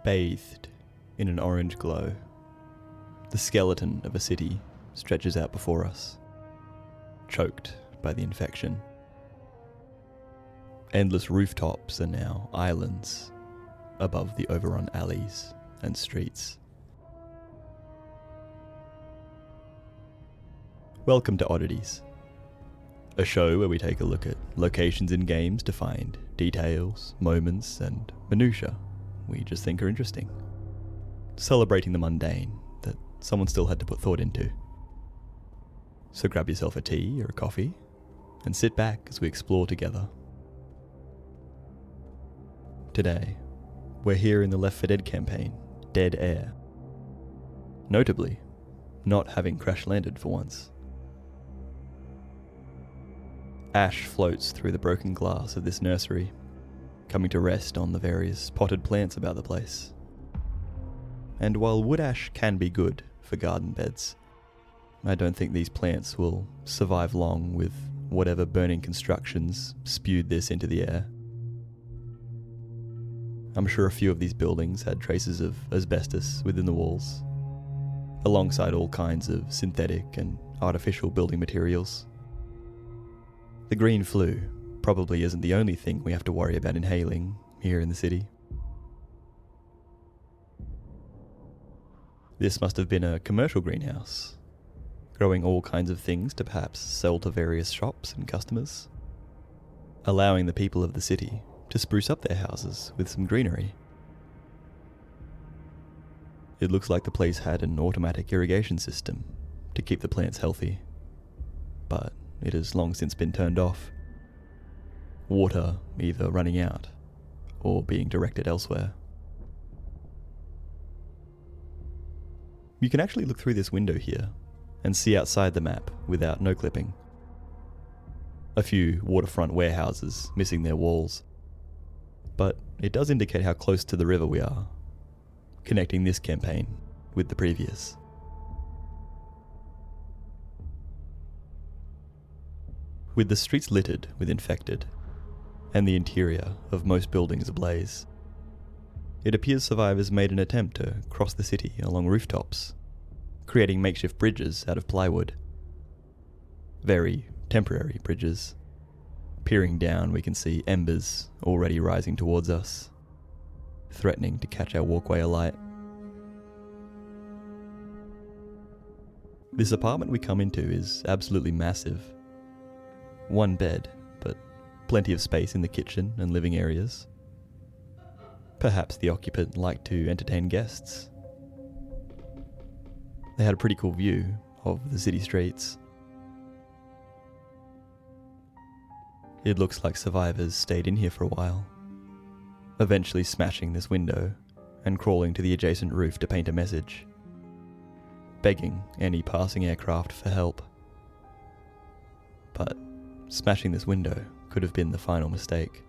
Bathed in an orange glow, the skeleton of a city stretches out before us, choked by the infection. Endless rooftops are now islands above the overrun alleys and streets. Welcome to Oddities, a show where we take a look at locations in games to find details, moments, and minutiae we just think are interesting, celebrating the mundane that someone still had to put thought into. So grab yourself a tea or a coffee and sit back as we explore together. Today, we're here in the Left 4 Dead campaign, Dead Air. Notably, not having crash-landed for once. Ash floats through the broken glass of this nursery, coming to rest on the various potted plants about the place. And while wood ash can be good for garden beds, I don't think these plants will survive long with whatever burning constructions spewed this into the air. I'm sure a few of these buildings had traces of asbestos within the walls, alongside all kinds of synthetic and artificial building materials. The green flu probably isn't the only thing we have to worry about inhaling here in the city. This must have been a commercial greenhouse, growing all kinds of things to perhaps sell to various shops and customers, allowing the people of the city to spruce up their houses with some greenery. It looks like the place had an automatic irrigation system to keep the plants healthy, but it has long since been turned off. Water either running out or being directed elsewhere. You can actually look through this window here and see outside the map without no clipping. A few waterfront warehouses missing their walls, but it does indicate how close to the river we are, connecting this campaign with the previous. With the streets littered with infected, and the interior of most buildings ablaze, it appears survivors made an attempt to cross the city along rooftops, creating makeshift bridges out of plywood. Very temporary bridges. Peering down, we can see embers already rising towards us, threatening to catch our walkway alight. This apartment we come into is absolutely massive. One bed, but plenty of space in the kitchen and living areas. Perhaps the occupant liked to entertain guests. They had a pretty cool view of the city streets. It looks like survivors stayed in here for a while, eventually smashing this window and crawling to the adjacent roof to paint a message, begging any passing aircraft for help. But smashing this window could have been the final mistake,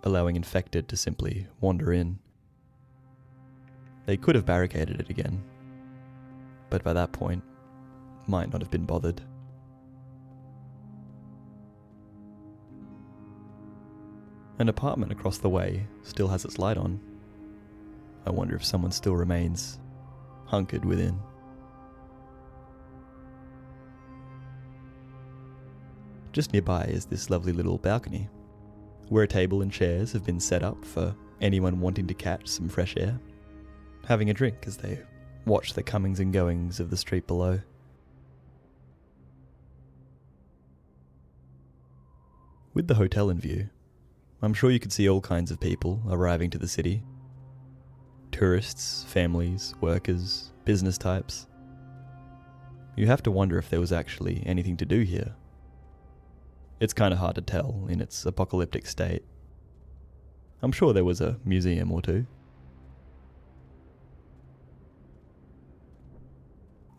allowing infected to simply wander in. They could have barricaded it again, but by that point, might not have been bothered. An apartment across the way still has its light on. I wonder if someone still remains hunkered within. Just nearby is this lovely little balcony, where a table and chairs have been set up for anyone wanting to catch some fresh air, having a drink as they watch the comings and goings of the street below. With the hotel in view, I'm sure you could see all kinds of people arriving to the city. Tourists, families, workers, business types. You have to wonder if there was actually anything to do here. It's kind of hard to tell in its apocalyptic state. I'm sure there was a museum or two.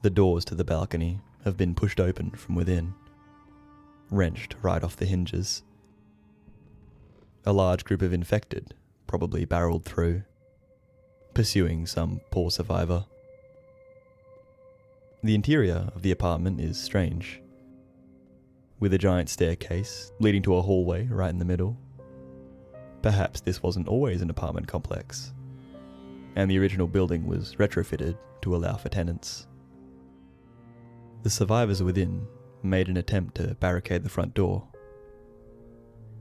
The doors to the balcony have been pushed open from within, wrenched right off the hinges. A large group of infected probably barreled through, pursuing some poor survivor. The interior of the apartment is strange, with a giant staircase leading to a hallway right in the middle. Perhaps this wasn't always an apartment complex, and the original building was retrofitted to allow for tenants. The survivors within made an attempt to barricade the front door,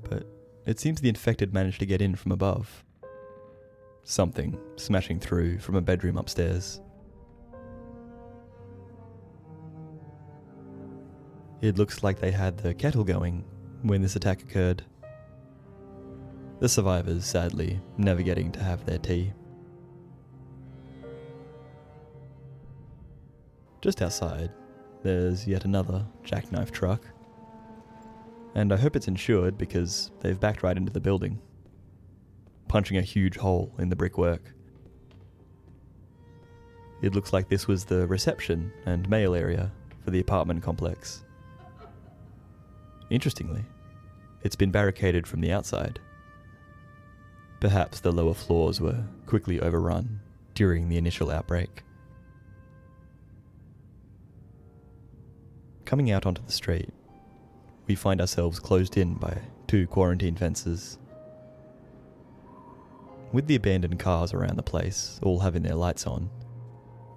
but it seems the infected managed to get in from above. Something smashing through from a bedroom upstairs. It looks like they had the kettle going when this attack occurred. The survivors, sadly, never getting to have their tea. Just outside, there's yet another jackknife truck. And I hope it's insured because they've backed right into the building, punching a huge hole in the brickwork. It looks like this was the reception and mail area for the apartment complex. Interestingly, it's been barricaded from the outside. Perhaps the lower floors were quickly overrun during the initial outbreak. Coming out onto the street, we find ourselves closed in by 2 quarantine fences. With the abandoned cars around the place all having their lights on,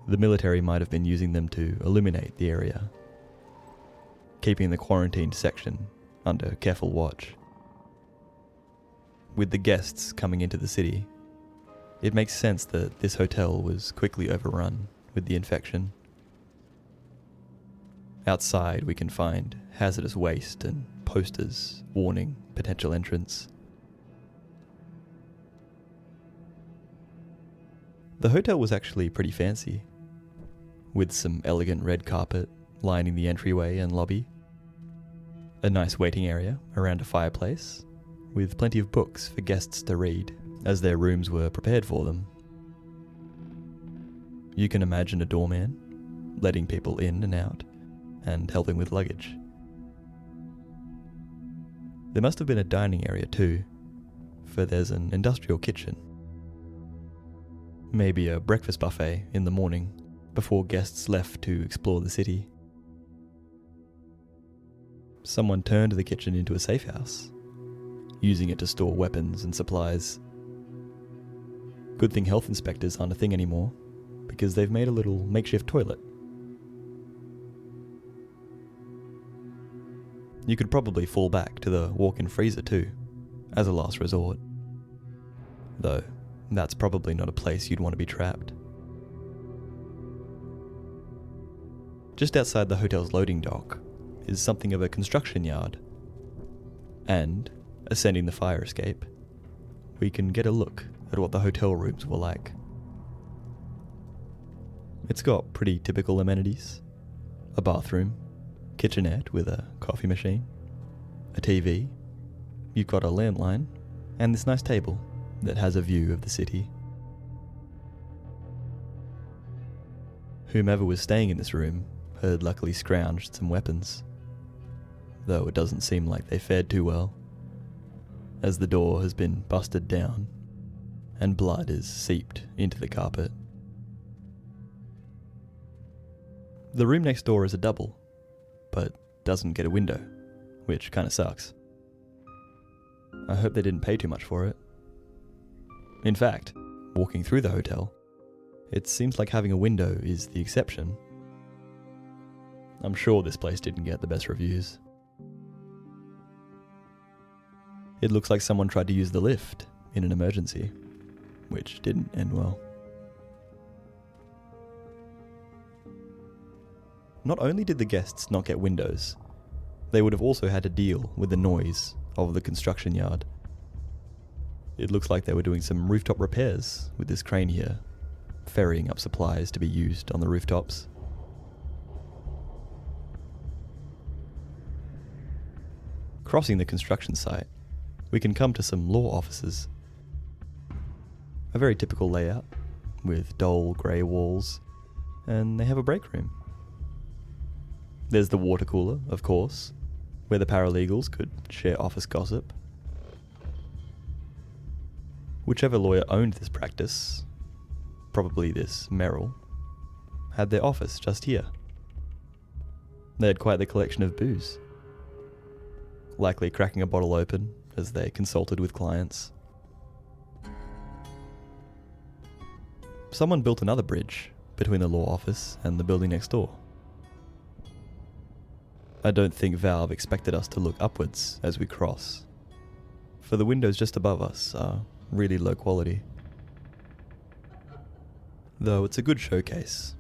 the military might have been using them to illuminate the area, keeping the quarantined section under careful watch. With the guests coming into the city, it makes sense that this hotel was quickly overrun with the infection. Outside we can find hazardous waste and posters warning potential entrants. The hotel was actually pretty fancy, with some elegant red carpet lining the entryway and lobby, a nice waiting area around a fireplace, with plenty of books for guests to read as their rooms were prepared for them. You can imagine a doorman letting people in and out and helping with luggage. There must have been a dining area too, for there's an industrial kitchen. Maybe a breakfast buffet in the morning before guests left to explore the city. Someone turned the kitchen into a safe house, using it to store weapons and supplies. Good thing health inspectors aren't a thing anymore, because they've made a little makeshift toilet. You could probably fall back to the walk-in freezer too, as a last resort. Though, that's probably not a place you'd want to be trapped. Just outside the hotel's loading dock is something of a construction yard. And, ascending the fire escape, we can get a look at what the hotel rooms were like. It's got pretty typical amenities. A bathroom, kitchenette with a coffee machine, a TV, you've got a landline, and this nice table that has a view of the city. Whomever was staying in this room had luckily scrounged some weapons, though it doesn't seem like they fared too well, as the door has been busted down and blood is seeped into the carpet. The room next door is a double, but doesn't get a window, which kinda sucks. I hope they didn't pay too much for it. In fact, walking through the hotel, it seems like having a window is the exception. I'm sure this place didn't get the best reviews. It looks like someone tried to use the lift in an emergency, which didn't end well. Not only did the guests not get windows, they would have also had to deal with the noise of the construction yard. It looks like they were doing some rooftop repairs with this crane here, ferrying up supplies to be used on the rooftops. Crossing the construction site, we can come to some law offices. A very typical layout, with dull grey walls, and they have a break room. There's the water cooler, of course, where the paralegals could share office gossip. Whichever lawyer owned this practice, probably this Merrill, had their office just here. They had quite the collection of booze, likely cracking a bottle open as they consulted with clients. someone built another bridge between the law office and the building next door. I don't think Valve expected us to look upwards as we cross, for the windows just above us are really low quality. Though it's a good showcase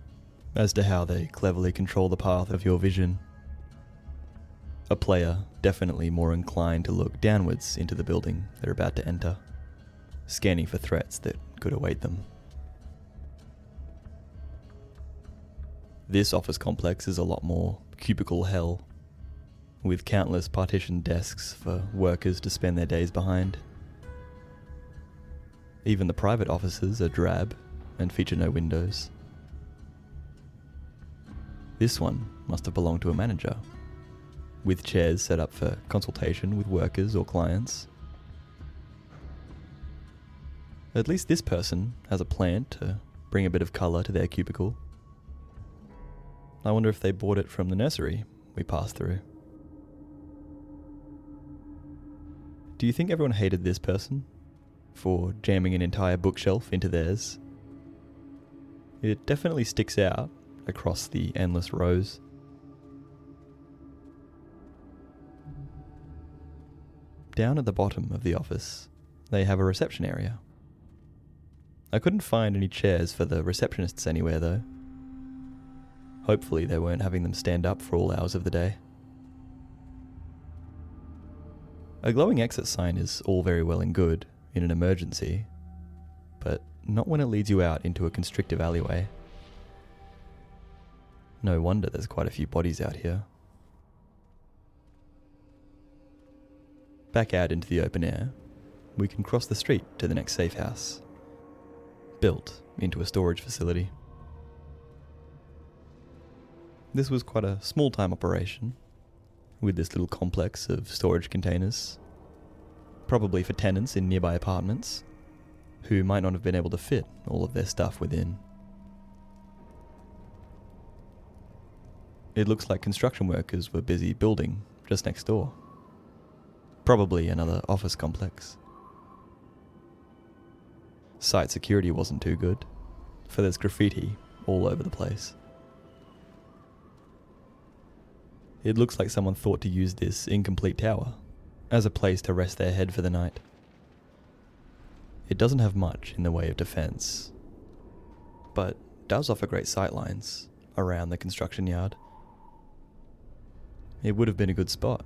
as to how they cleverly control the path of your vision. A player definitely more inclined to look downwards into the building they're about to enter, scanning for threats that could await them. This office complex is a lot more cubicle hell, with countless partitioned desks for workers to spend their days behind. Even the private offices are drab and feature no windows. This one must have belonged to a manager, with chairs set up for consultation with workers or clients. At least this person has a plant to bring a bit of colour to their cubicle. I wonder if they bought it from the nursery we passed through. Do you think everyone hated this person for jamming an entire bookshelf into theirs? It definitely sticks out across the endless rows. Down at the bottom of the office, they have a reception area. I couldn't find any chairs for the receptionists anywhere though. Hopefully they weren't having them stand up for all hours of the day. A glowing exit sign is all very well and good in an emergency, but not when it leads you out into a constrictive alleyway. No wonder there's quite a few bodies out here. Back out into the open air, we can cross the street to the next safe house, built into a storage facility. This was quite a small-time operation, with this little complex of storage containers, probably for tenants in nearby apartments, who might not have been able to fit all of their stuff within. It looks like construction workers were busy building just next door. Probably another office complex. Site security wasn't too good, for there's graffiti all over the place. It looks like someone thought to use this incomplete tower as a place to rest their head for the night. It doesn't have much in the way of defense, but does offer great sightlines around the construction yard. It would have been a good spot,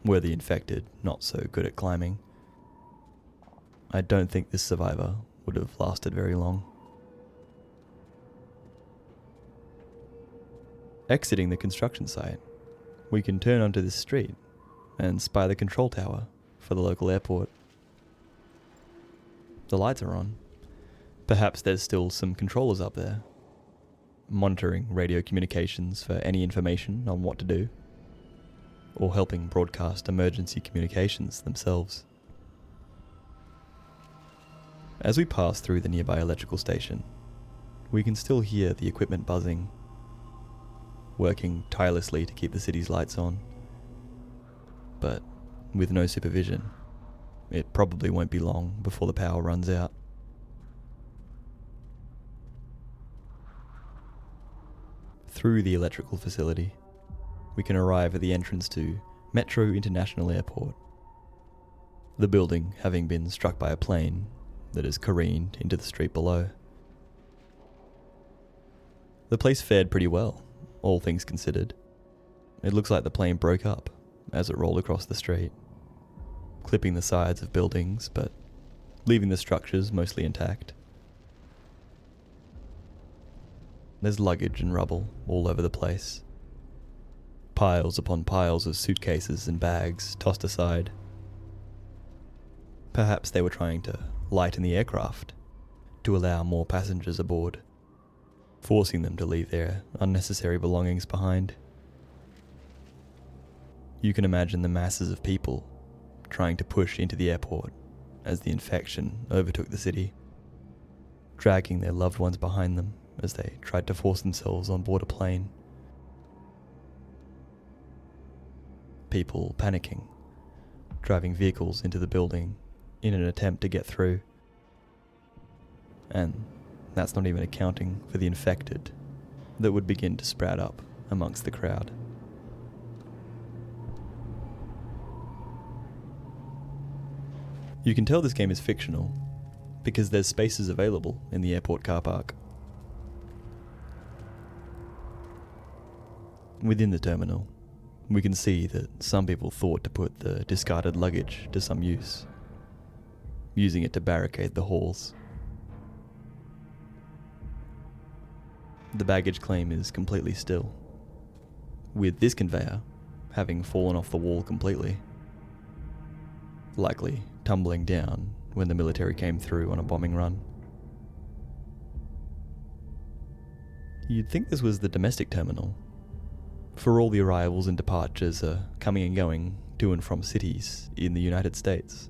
were the infected not so good at climbing. I don't think this survivor would have lasted very long. Exiting the construction site, we can turn onto this street and spy the control tower for the local airport. The lights are on. Perhaps there's still some controllers up there, monitoring radio communications for any information on what to do, or helping broadcast emergency communications themselves. As we pass through the nearby electrical station, we can still hear the equipment buzzing, working tirelessly to keep the city's lights on. But with no supervision, it probably won't be long before the power runs out. Through the electrical facility, we can arrive at the entrance to Metro International Airport, the building having been struck by a plane that has careened into the street below. The place fared pretty well, all things considered. It looks like the plane broke up as it rolled across the street, clipping the sides of buildings but leaving the structures mostly intact. There's luggage and rubble all over the place. Piles upon piles of suitcases and bags tossed aside. Perhaps they were trying to lighten the aircraft to allow more passengers aboard, forcing them to leave their unnecessary belongings behind. You can imagine the masses of people trying to push into the airport as the infection overtook the city, dragging their loved ones behind them as they tried to force themselves on board a plane. People panicking, driving vehicles into the building in an attempt to get through, and That's not even accounting for the infected that would begin to sprout up amongst the crowd. You can tell this game is fictional because there's spaces available in the airport car park. Within the terminal, we can see that some people thought to put the discarded luggage to some use, using it to barricade the halls. The baggage claim is completely still, with this conveyor having fallen off the wall completely, likely tumbling down when the military came through on a bombing run. You'd think this was the domestic terminal, for all the arrivals and departures are coming and going to and from cities in the United States.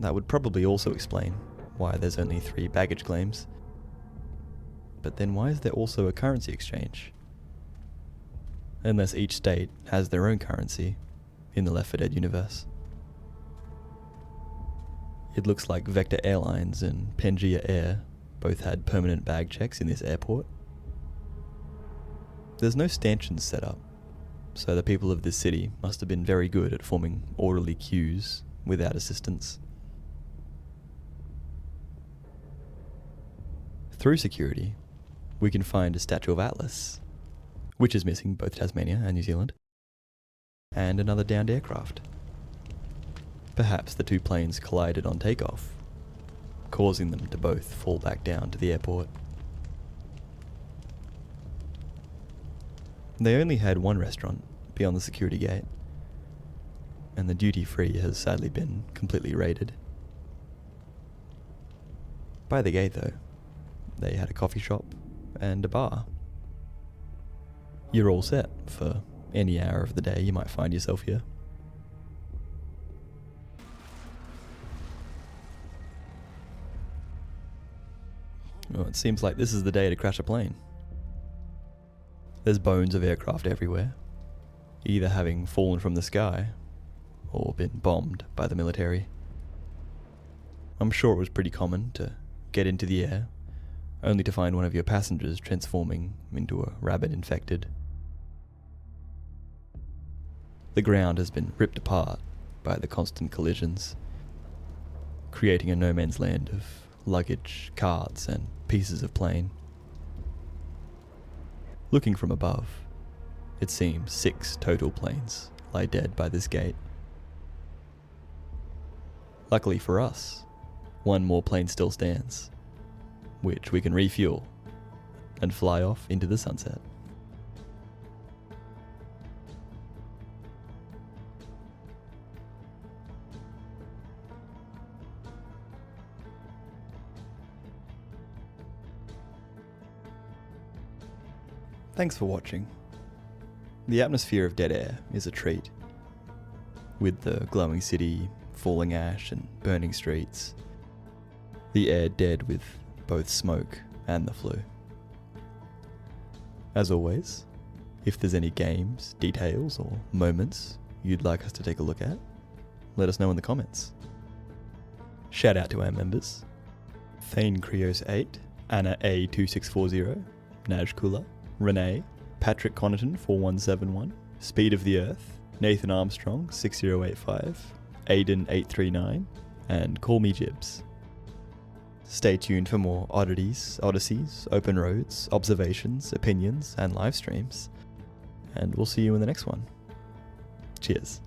That would probably also explain why there's only 3 baggage claims. But then why is there also a currency exchange? Unless each state has their own currency in the Left 4 Dead universe. It looks like Vector Airlines and Pangea Air both had permanent bag checks in this airport. There's no stanchions set up, so the people of this city must have been very good at forming orderly queues without assistance. Through security, we can find a statue of Atlas, which is missing both Tasmania and New Zealand, and another downed aircraft. Perhaps the 2 planes collided on takeoff, causing them to both fall back down to the airport. They only had 1 restaurant beyond the security gate, and the duty-free has sadly been completely raided. By the gate though, they had a coffee shop and a bar. You're all set for any hour of the day you might find yourself here. Well, it seems like this is the day to crash a plane. There's bones of aircraft everywhere, either having fallen from the sky or been bombed by the military. I'm sure it was pretty common to get into the air only to find one of your passengers transforming into a rabbit infected. The ground has been ripped apart by the constant collisions, creating a no man's land of luggage, carts, and pieces of plane. Looking from above, it seems 6 total planes lie dead by this gate. Luckily for us, 1 more plane still stands, which we can refuel and fly off into the sunset. Thanks for watching. The atmosphere of Dead Air is a treat, with the glowing city, falling ash and burning streets, the air dead with both smoke and the flu. As always, if there's any games, details or moments you'd like us to take a look at, let us know in the comments. Shout out to our members: Thane Krios 8, Anna A2640, Naj Kula, Renee, Patrick Connaughton 4171, Speed of the Earth, Nathan Armstrong 6085, Aiden 839, and Call Me Jibs. Stay tuned for more oddities, odysseys, open roads, observations, opinions, and live streams. And we'll see you in the next one. Cheers.